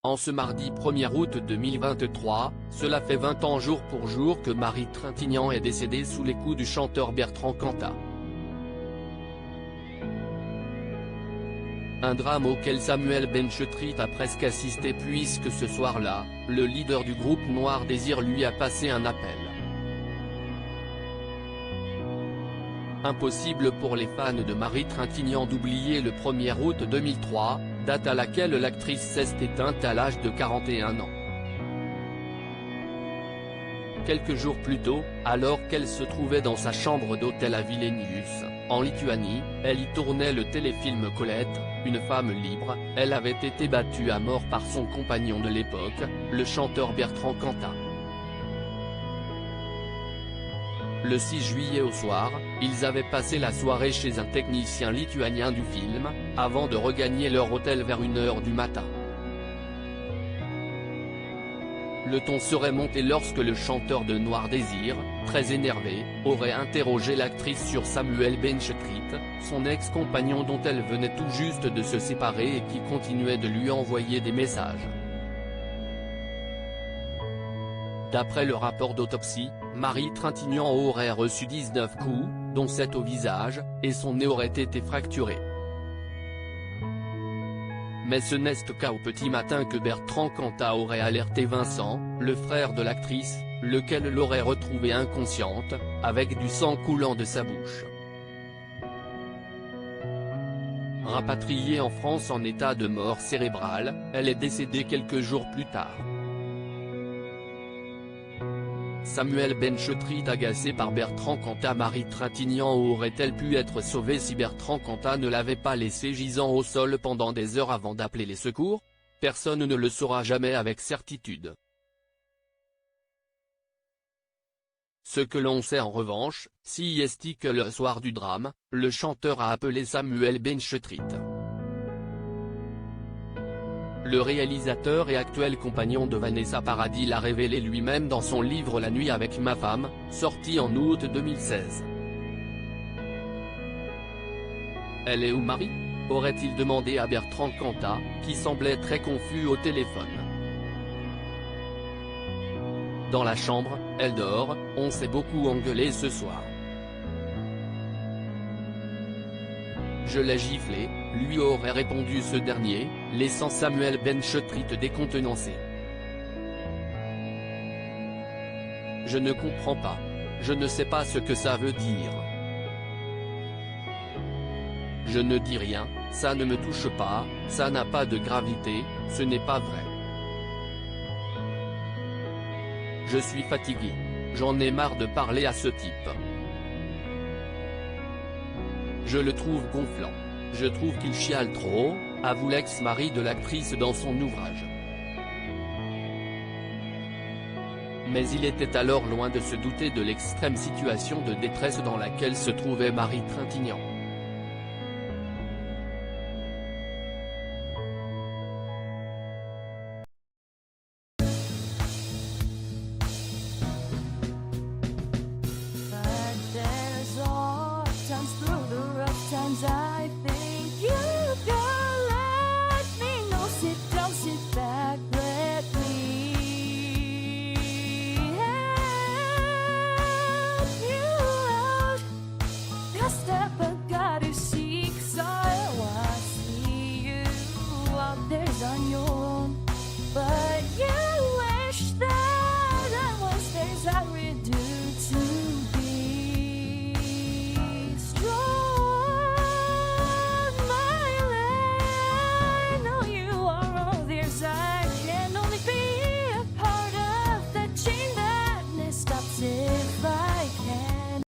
En ce mardi 1er août 2023, cela fait 20 ans jour pour jour que Marie Trintignant est décédée sous les coups du chanteur Bertrand Cantat. Un drame auquel Samuel Benchetrit a presque assisté puisque ce soir-là, le leader du groupe Noir Désir lui a passé un appel. Impossible pour les fans de Marie Trintignant d'oublier le 1er août 2003, date à laquelle l'actrice s'est éteinte à l'âge de 41 ans. Quelques jours plus tôt, alors qu'elle se trouvait dans sa chambre d'hôtel à Vilnius, en Lituanie, elle y tournait le téléfilm Colette, une femme libre, elle avait été battue à mort par son compagnon de l'époque, le chanteur Bertrand Cantat. Le 6 juillet au soir, ils avaient passé la soirée chez un technicien lituanien du film, avant de regagner leur hôtel vers 1h du matin. Le ton serait monté lorsque le chanteur de Noir Désir, très énervé, aurait interrogé l'actrice sur Samuel Benchetrit, son ex-compagnon dont elle venait tout juste de se séparer et qui continuait de lui envoyer des messages. D'après le rapport d'autopsie, Marie Trintignant aurait reçu 19 coups, dont 7 au visage, et son nez aurait été fracturé. Mais ce n'est qu'au petit matin que Bertrand Cantat aurait alerté Vincent, le frère de l'actrice, lequel l'aurait retrouvée inconsciente, avec du sang coulant de sa bouche. Rapatriée en France en état de mort cérébrale, elle est décédée quelques jours plus tard. Samuel Benchetrit agacé par Bertrand Cantat. Marie Trintignant aurait-elle pu être sauvée si Bertrand Cantat ne l'avait pas laissée gisant au sol pendant des heures avant d'appeler les secours? Personne ne le saura jamais avec certitude. Ce que l'on sait en revanche, c'est que le soir du drame, le chanteur a appelé Samuel Benchetrit. Le réalisateur et actuel compagnon de Vanessa Paradis l'a révélé lui-même dans son livre La nuit avec ma femme, sorti en août 2016. Elle est où Marie? Aurait-il demandé à Bertrand Cantat, qui semblait très confus au téléphone. Dans la chambre, elle dort, on s'est beaucoup engueulé ce soir. Je l'ai giflé, lui aurait répondu ce dernier, laissant Samuel Benchetrit décontenancé. Je ne comprends pas. Je ne sais pas ce que ça veut dire. Je ne dis rien, ça ne me touche pas, ça n'a pas de gravité, ce n'est pas vrai. Je suis fatigué. J'en ai marre de parler à ce type. Je le trouve gonflant. Je trouve qu'il chiale trop, avoue l'ex-mari de l'actrice dans son ouvrage. Mais il était alors loin de se douter de l'extrême situation de détresse dans laquelle se trouvait Marie Trintignant.